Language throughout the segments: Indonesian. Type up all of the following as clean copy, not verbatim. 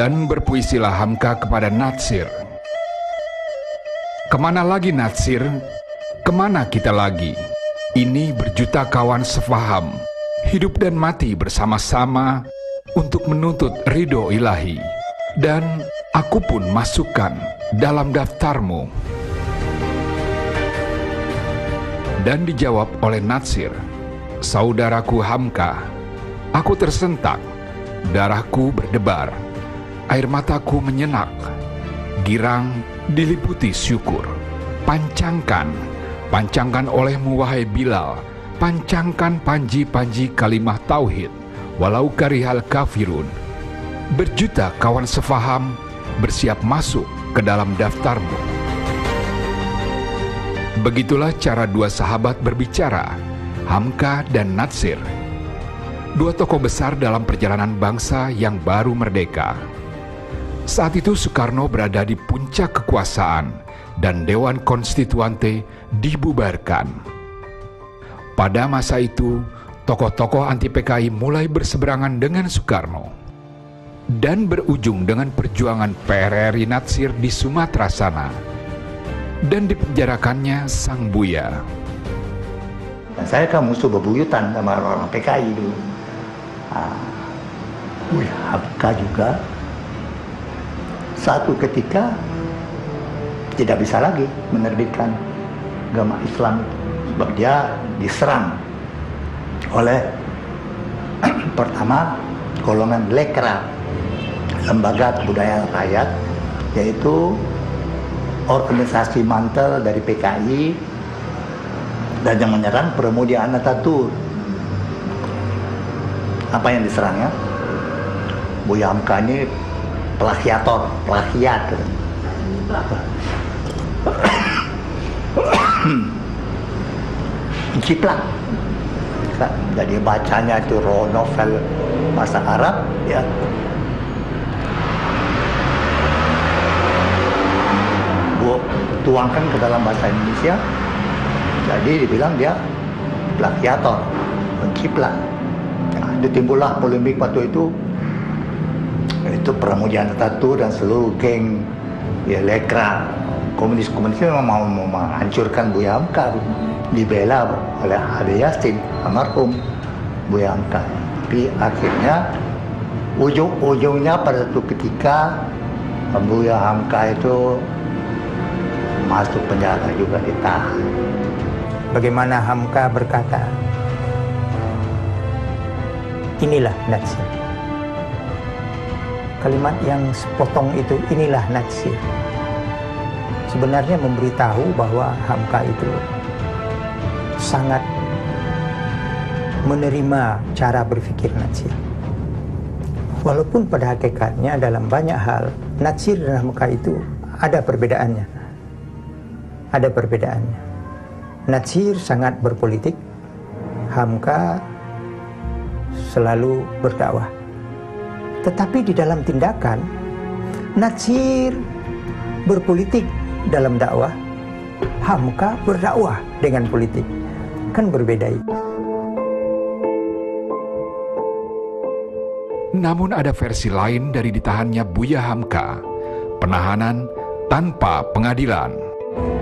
Dan berpuisilah Hamka kepada Natsir. Kemana lagi Natsir? Kemana kita lagi? Ini berjuta kawan sefaham, hidup dan mati bersama-sama untuk menuntut ridho ilahi. Dan aku pun masukkan dalam daftarmu. Dan dijawab oleh Natsir, saudaraku Hamka, aku tersentak, darahku berdebar, air mataku menyenak, girang diliputi syukur. Pancangkan olehmu wahai Bilal, pancangkan panji-panji kalimah tauhid, walau karihal kafirun. Berjuta kawan sefaham bersiap masuk ke dalam daftarmu. Begitulah cara dua sahabat berbicara, Hamka dan Natsir, dua tokoh besar dalam perjalanan bangsa yang baru merdeka. Saat itu Soekarno berada di puncak kekuasaan dan Dewan Konstituante dibubarkan. Pada masa itu, tokoh-tokoh anti PKI mulai berseberangan dengan Soekarno dan berujung dengan perjuangan PRRI Natsir di Sumatera sana dan dipenjarakannya Sang Buya. Saya kan musuh bebuyutan sama orang PKI dulu. Buya Hamka juga satu ketika tidak bisa lagi menerbitkan agama Islam sebab dia diserang oleh pertama golongan Lekra, Lembaga Kebudayaan Rakyat, yaitu organisasi mantel dari PKI dan yang menyerang Pramudia Anantatur. Apa yang diserangnya? Buya Hamka ini plagiat. Ciplak. Jadi bacanya itu novel bahasa Arab, ya. Tuangkan ke dalam bahasa Indonesia. Jadi dibilang dia plagiator, menciplak. Nah, timbullah polemik waktu itu Pramudia Anantatur dan seluruh geng ya Lekra komunis memang mau menghancurkan Buya Hamka, dibela oleh Ade Yasin almarhum Buya Hamka. Tapi akhirnya ujung-ujungnya pada suatu ketika Buya Hamka itu masuk penjara juga, ditahan. Bagaimana Hamka berkata, inilah Natsir. Kalimat yang sepotong itu, inilah Natsir, sebenarnya memberitahu bahwa Hamka itu sangat menerima cara berpikir Natsir. Walaupun pada hakikatnya dalam banyak hal Natsir dan Hamka itu ada perbedaannya. Natsir sangat berpolitik, Hamka selalu berdakwah. Tetapi di dalam tindakan, Natsir berpolitik dalam dakwah, Hamka berdakwah dengan politik. Kan berbeda itu. Namun ada versi lain dari ditahannya Buya Hamka, penahanan tanpa pengadilan.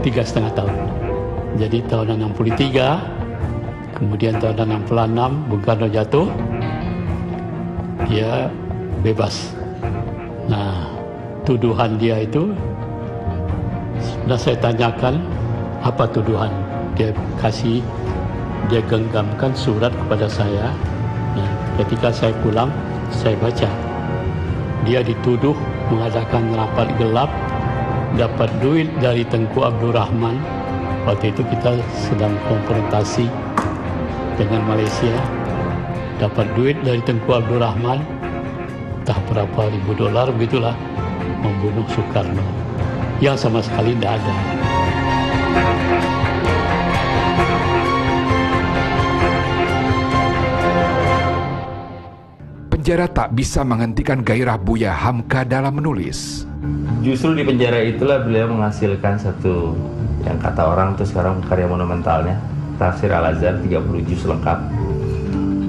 3,5 tahun. Jadi tahun 63, kemudian tahun 66 Bung Karno jatuh, dia bebas. Nah, tuduhan dia itu sudah saya tanyakan apa tuduhan. Dia genggamkan surat kepada saya. Nah, ketika saya pulang, saya baca. Dia dituduh mengadakan rapat gelap, dapat duit dari Tengku Abdul Rahman. Waktu itu kita sedang konfrontasi dengan Malaysia. Dapat duit dari Tengku Abdul Rahman, entah berapa ribu dolar begitulah, membunuh Soekarno. Yang sama sekali tidak ada. Penjara tak bisa menghentikan gairah Buya Hamka dalam menulis. Justru di penjara itulah beliau menghasilkan satu yang kata orang itu sekarang karya monumentalnya, Tafsir Al-Azhar 30 juz lengkap.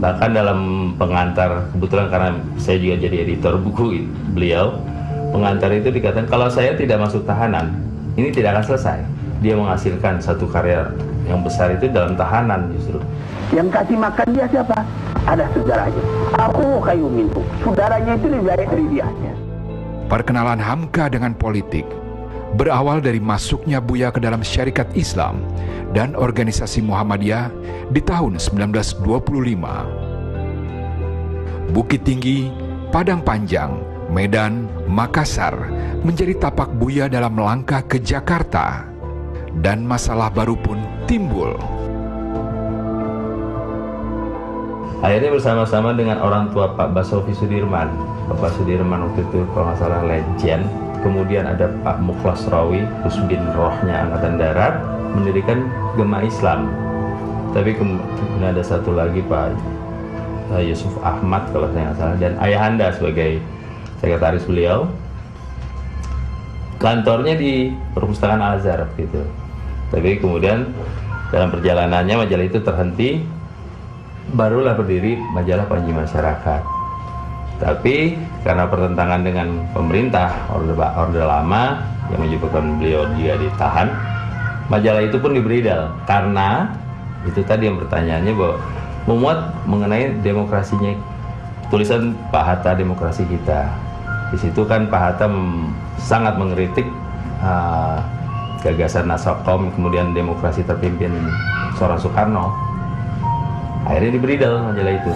Bahkan dalam pengantar, kebetulan karena saya juga jadi editor buku beliau, pengantar itu dikatakan kalau saya tidak masuk tahanan, ini tidak akan selesai. Dia menghasilkan satu karya yang besar itu dalam tahanan justru. Yang kasih makan dia siapa? Ada saudaranya. Aku kayu mintu. Saudaranya itu lebih baik dari dia. Perkenalan Hamka dengan politik berawal dari masuknya Buya ke dalam syarikat Islam dan organisasi Muhammadiyah di tahun 1925. Bukit Tinggi, Padang Panjang, Medan, Makassar menjadi tapak Buya dalam melangkah ke Jakarta, dan masalah baru pun timbul. Akhirnya bersama-sama dengan orang tua Pak Basofi Sudirman, Bapak Sudirman waktu itu kalau nggak salah legend, kemudian ada Pak Mukhlas Rawi, Rusbin Rohnya Angkatan Darat, mendirikan Gema Islam. Tapi kemudian ada satu lagi Pak Yusuf Ahmad kalau saya nggak salah, dan ayahanda sebagai sekretaris beliau. Kantornya di Perpustakaan Al-Azhar gitu. Tapi kemudian dalam perjalanannya majalah itu terhenti, barulah berdiri majalah Panji Masyarakat. Tapi karena pertentangan dengan pemerintah Orde Lama yang menyebabkan beliau juga ditahan, majalah itu pun dibridal karena itu tadi yang pertanyaannya bahwa memuat mengenai demokrasinya, tulisan Pak Hatta Demokrasi Kita. Di situ kan Pak Hatta sangat mengkritik gagasan Nasakom, kemudian demokrasi terpimpin seorang Soekarno. Akhirnya dibridal majalah itu.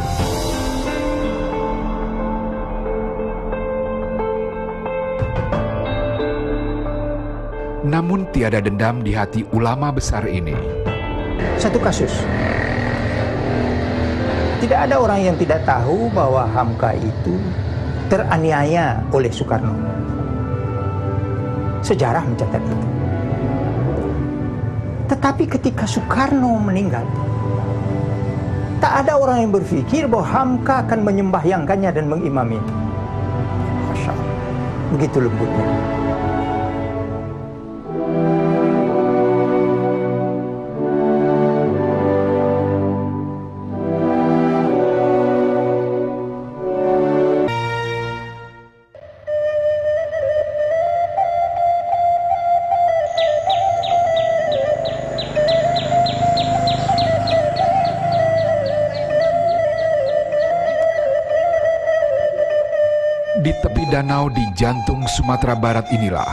Namun tiada dendam di hati ulama besar ini. Satu kasus. Tidak ada orang yang tidak tahu bahwa Hamka itu teraniaya oleh Soekarno. Sejarah mencatat itu. Tetapi ketika Soekarno meninggal, tak ada orang yang berpikir bahwa Hamka akan menyembahyangkannya dan mengimami. Masya Allah. Begitu lembutnya. Di tepi danau di jantung Sumatera Barat inilah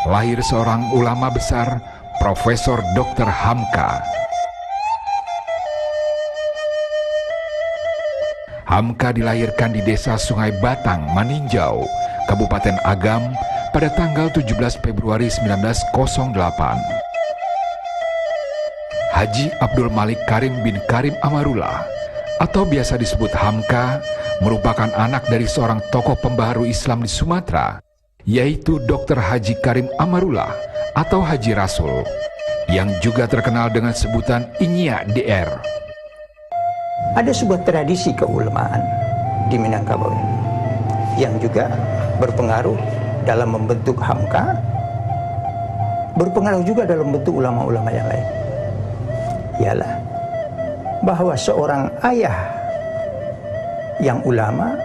lahir seorang ulama besar, Profesor Dr. Hamka. Hamka dilahirkan di desa Sungai Batang, Maninjau, Kabupaten Agam pada tanggal 17 Februari 1908. Haji Abdul Malik Karim bin Karim Amarullah atau biasa disebut Hamka merupakan anak dari seorang tokoh pembaharu Islam di Sumatera, yaitu Dr. Haji Karim Amarullah atau Haji Rasul, yang juga terkenal dengan sebutan Inya DR. Ada sebuah tradisi keulamaan di Minangkabau yang juga berpengaruh dalam membentuk Hamka, berpengaruh juga dalam bentuk ulama-ulama yang lain. Ialah bahwa seorang ayah yang ulama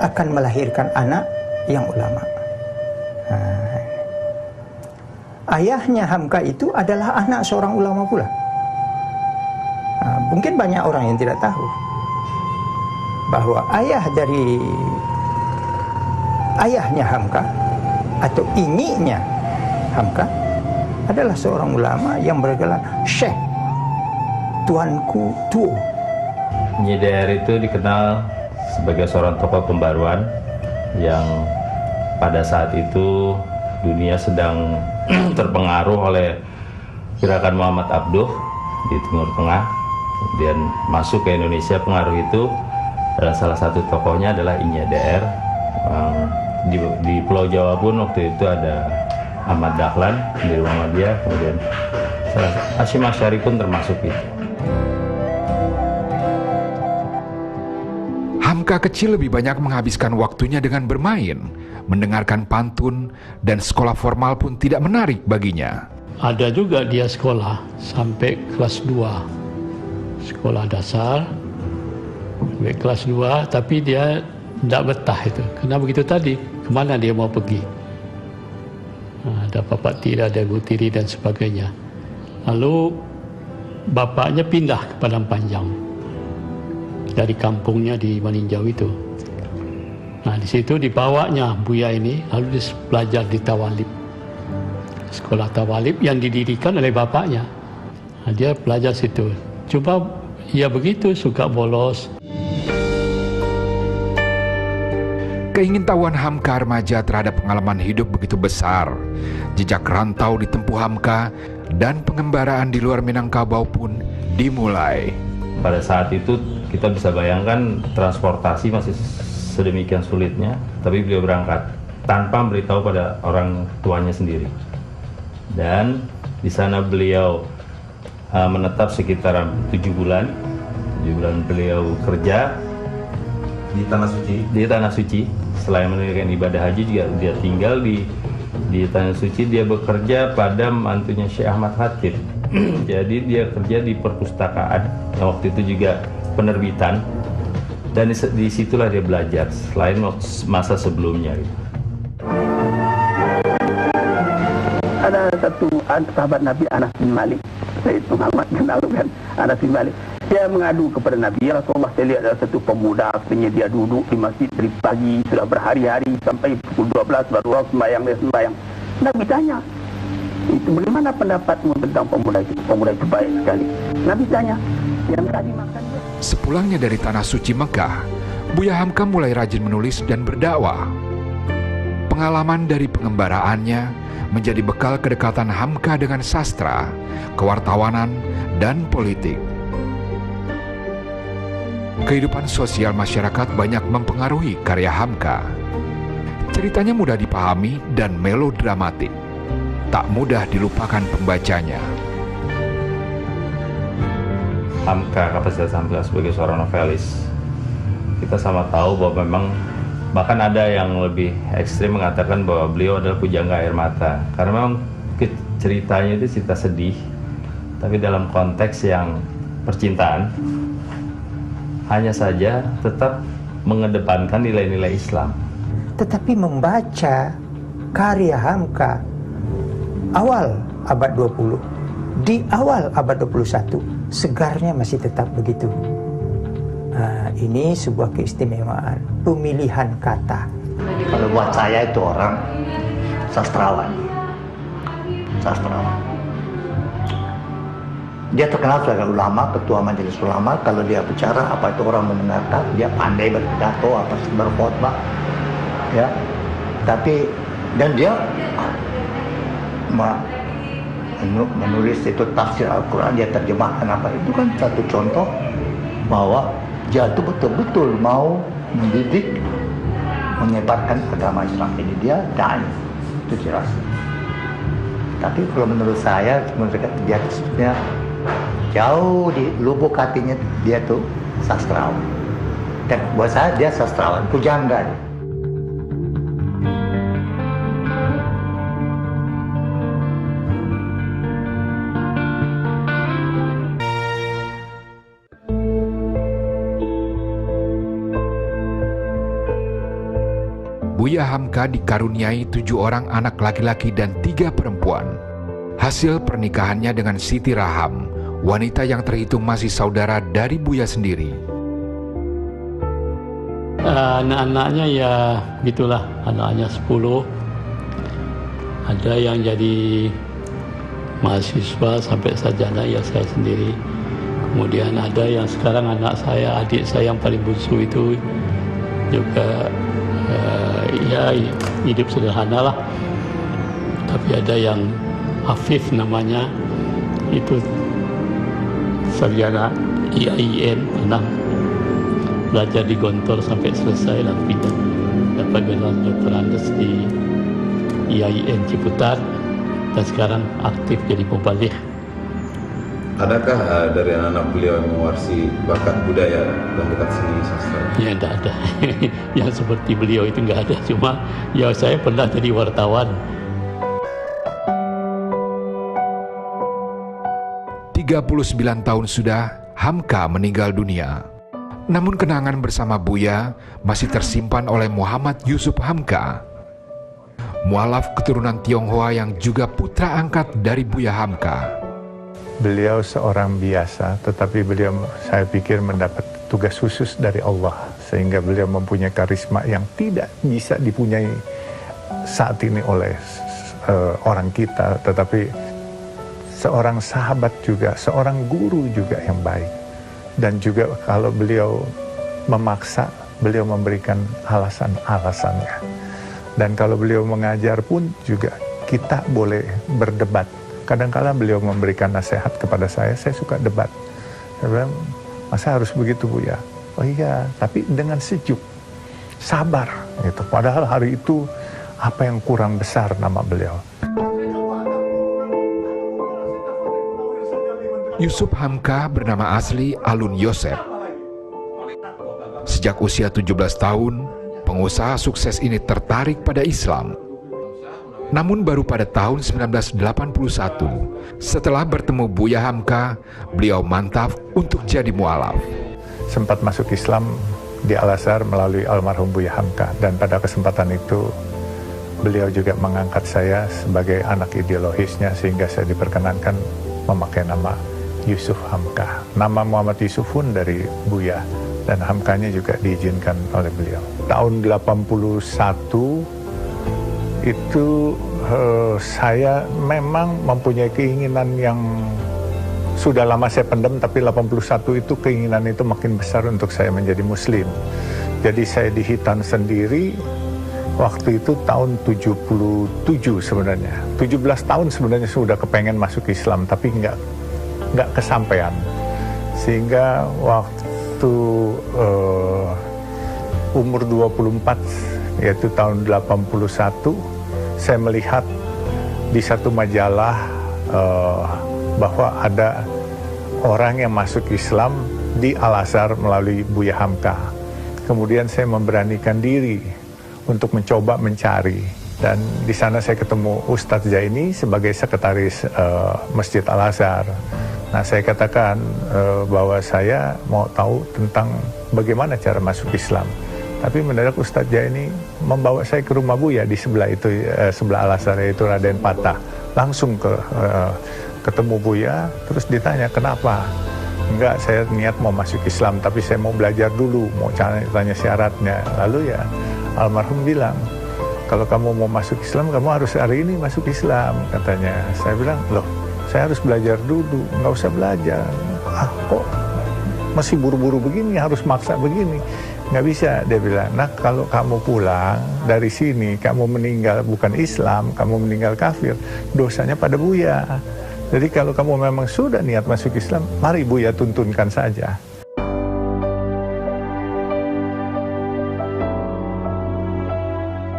akan melahirkan anak yang ulama. Ayahnya Hamka itu adalah anak seorang ulama pula. Mungkin banyak orang yang tidak tahu bahwa ayahnya Hamka atau ininya Hamka adalah seorang ulama yang bergelar Syekh, Tuanku Tuo. Nyeder itu dikenal sebagai seorang tokoh pembaruan yang pada saat itu dunia sedang terpengaruh oleh gerakan Muhammad Abduh di Timur Tengah, kemudian masuk ke Indonesia. Pengaruh itu adalah salah satu tokohnya adalah Inya DR. Di Pulau Jawa pun waktu itu ada Ahmad Dahlan di Muhammadiyah, kemudian Hasyim Asy'ari pun termasuk itu. Hamka kecil lebih banyak menghabiskan waktunya dengan bermain, mendengarkan pantun, dan sekolah formal pun tidak menarik baginya. Ada juga dia sekolah sampai kelas 2 sekolah dasar, kelas 2, tapi dia tidak betah itu. Karena begitu tadi, kemana dia mau pergi? Ada bapak tiri, ada ibu tiri dan sebagainya. Lalu bapaknya pindah ke Padang Panjang dari kampungnya di Maninjau itu. Nah, di situ dibawanya Buya ini, lalu dia belajar di Tawalib, sekolah Tawalib yang didirikan oleh bapaknya. Nah, dia belajar situ. Cuma ya begitu, suka bolos. Keingintahuan Hamka remaja terhadap pengalaman hidup begitu besar. Jejak rantau ditempuh Hamka dan pengembaraan di luar Minangkabau pun dimulai. Pada saat itu kita bisa bayangkan transportasi masih sedemikian sulitnya, tapi beliau berangkat tanpa memberitahu pada orang tuanya sendiri. Dan di sana beliau menetap sekitar 7 bulan. 7 bulan beliau kerja di Tanah Suci. Selain menunaikan ibadah haji juga dia tinggal di Tanah Suci. Dia bekerja pada mantunya Syekh Ahmad Khatib. Jadi dia kerja di perpustakaan. Waktu itu juga penerbitan. Dan disitulah dia belajar, selain masa sebelumnya. Ada satu sahabat Nabi, Anas bin Malik. Sayyid Muhammad kenal kan Anas bin Malik. Dia mengadu kepada Nabi, ya Rasulullah, saya lihat ada satu pemuda, dia duduk di masjid dari pagi, sudah berhari-hari, sampai pukul 12 baru sembahyang. Nabi tanya, itu bagaimana pendapatmu tentang pemuda itu? Pemuda itu baik sekali. Nabi tanya, yang tadi makan dia. Sepulangnya dari Tanah Suci Mekah, Buya Hamka mulai rajin menulis dan berdakwah. Pengalaman dari pengembaraannya menjadi bekal kedekatan Hamka dengan sastra, kewartawanan, dan politik. Kehidupan sosial masyarakat banyak mempengaruhi karya Hamka. Ceritanya mudah dipahami dan melodramatik, tak mudah dilupakan pembacanya. Hamka, kapasitas Hamka sebagai seorang novelis, kita sama tahu bahwa memang bahkan ada yang lebih ekstrim mengatakan bahwa beliau adalah pujangga air mata, karena memang ceritanya itu cerita sedih, tapi dalam konteks yang percintaan. Hanya saja tetap mengedepankan nilai-nilai Islam. Tetapi membaca karya Hamka awal abad 20, di awal abad 21, segarnya masih tetap begitu. Nah, ini sebuah keistimewaan pemilihan kata. Kalau buat saya itu orang sastrawan. Dia terkenal sebagai ulama, ketua majelis ulama. Kalau dia bicara, apa itu orang mendengarkan. Dia pandai berpidato, apa berkhotbah, ya. Tapi dan dia menulis itu tafsir Al-Quran, dia terjemahkan apa. Itu kan satu contoh bahwa dia itu betul-betul mau mendidik, menyebarkan agama Islam ini. Dia dai, itu jelas. Tapi kalau menurut saya, dia sebenarnya jauh di lubuk hatinya dia tuh sastrawan. Dan buat saya dia sastrawan, pujangga. Buya Hamka dikaruniai 7 orang anak laki-laki dan 3 perempuan. Hasil pernikahannya dengan Siti Raham, wanita yang terhitung masih saudara dari Buya sendiri. Anak-anaknya ya gitulah, anak-anaknya 10. Ada yang jadi mahasiswa sampai sarjana, ya saya sendiri. Kemudian ada yang sekarang anak saya, adik saya yang paling bungsu itu juga ya hidup sederhana lah. Tapi ada yang Afif namanya, itu sarjana IAIN, pernah belajar di Gontor sampai selesai, lalu pindah dapat gelar Dr. Andes di IAIN Ciputat, dan sekarang aktif jadi pembalih. Adakah dari anak-anak beliau yang mewarisi bakat budaya dan bakat seni sastra? Ya, tidak ada. Yang seperti beliau itu nggak ada. Cuma ya saya pernah jadi wartawan. 39 tahun sudah Hamka meninggal dunia. Namun kenangan bersama Buya masih tersimpan oleh Muhammad Yusuf Hamka, mualaf keturunan Tionghoa yang juga putra angkat dari Buya Hamka. Beliau seorang biasa, tetapi beliau saya pikir mendapat tugas khusus dari Allah, sehingga beliau mempunyai karisma yang tidak bisa dipunyai saat ini oleh orang kita, tetapi seorang sahabat juga, seorang guru juga yang baik. Dan juga kalau beliau memaksa, beliau memberikan alasan-alasannya. Dan kalau beliau mengajar pun juga kita boleh berdebat. Kadang-kala beliau memberikan nasihat kepada saya suka debat. Saya bilang, masa harus begitu Bu ya? Oh iya, tapi dengan sejuk, sabar gitu. Padahal hari itu apa yang kurang besar nama beliau. Yusuf Hamka bernama asli Alun Yosef. Sejak usia 17 tahun, pengusaha sukses ini tertarik pada Islam. Namun baru pada tahun 1981, setelah bertemu Buya Hamka, beliau mantap untuk jadi mualaf. Sempat masuk Islam di Al-Azhar melalui almarhum Buya Hamka, dan pada kesempatan itu beliau juga mengangkat saya sebagai anak ideologisnya, sehingga saya diperkenankan memakai nama Yusuf Hamka. Nama Muhammad Yusuf pun dari Buya, dan Hamkanya juga diizinkan oleh beliau. Tahun 81 itu saya memang mempunyai keinginan yang sudah lama saya pendam, tapi 81 itu keinginan itu makin besar untuk saya menjadi Muslim. Jadi saya di Hitan sendiri, waktu itu tahun 77 sebenarnya. 17 tahun sebenarnya sudah kepengen masuk Islam, tapi nggak kesampaian. Sehingga waktu umur 24, yaitu tahun 81, saya melihat di satu majalah bahwa ada orang yang masuk Islam di Al-Azhar melalui Buya Hamka. Kemudian saya memberanikan diri untuk mencoba mencari, dan di sana saya ketemu Ustadz Zaini sebagai sekretaris Masjid Al-Azhar. Nah, saya katakan bahwa saya mau tahu tentang bagaimana cara masuk Islam. Tapi mendadak Ustadz Zaini membawa saya ke rumah Buya di sebelah itu, sebelah Al-Azhar, yaitu Raden Patah. Langsung ketemu Buya, terus ditanya kenapa? Enggak, saya niat mau masuk Islam, tapi saya mau belajar dulu, mau tanya syaratnya. Lalu ya almarhum bilang, kalau kamu mau masuk Islam, kamu harus hari ini masuk Islam, katanya. Saya bilang, loh, saya harus belajar dulu, nggak usah belajar. Ah, kok masih buru-buru begini, harus maksa begini? Nggak bisa, dia bilang. Nah, kalau kamu pulang dari sini, kamu meninggal bukan Islam, kamu meninggal kafir, dosanya pada Buya. Jadi kalau kamu memang sudah niat masuk Islam, mari Buya tuntunkan saja.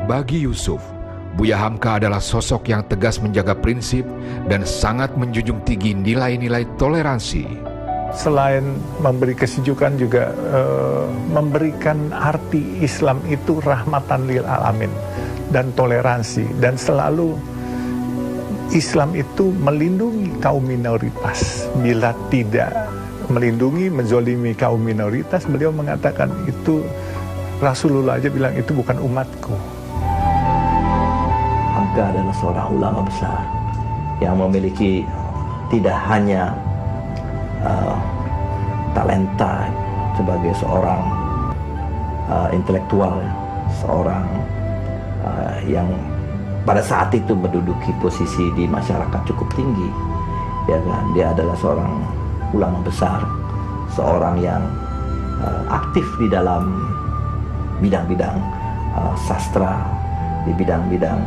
Bagi Yusuf, Buya Hamka adalah sosok yang tegas menjaga prinsip dan sangat menjunjung tinggi nilai-nilai toleransi. Selain memberi kesejukan, juga memberikan arti Islam itu rahmatan lil alamin dan toleransi, dan selalu Islam itu melindungi kaum minoritas. Bila tidak melindungi, menzolimi kaum minoritas, beliau mengatakan itu, Rasulullah aja bilang itu bukan umatku. Hamka adalah seorang ulama besar yang memiliki tidak hanya talenta sebagai seorang intelektual, seorang yang pada saat itu menduduki posisi di masyarakat cukup tinggi, ya kan? Dia adalah seorang ulama besar, seorang yang aktif di dalam bidang-bidang sastra, di bidang-bidang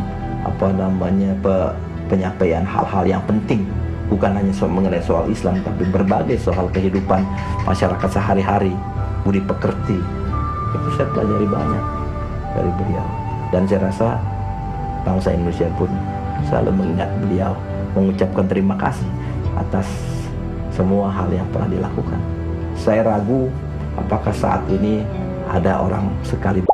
penyampaian hal-hal yang penting, bukan hanya mengenai soal Islam, tapi berbagai soal kehidupan masyarakat sehari-hari, budi pekerti. Itu saya pelajari banyak dari beliau, dan saya rasa bangsa Indonesia pun selalu mengingat beliau, mengucapkan terima kasih atas semua hal yang pernah dilakukan. Saya ragu apakah saat ini ada orang sekali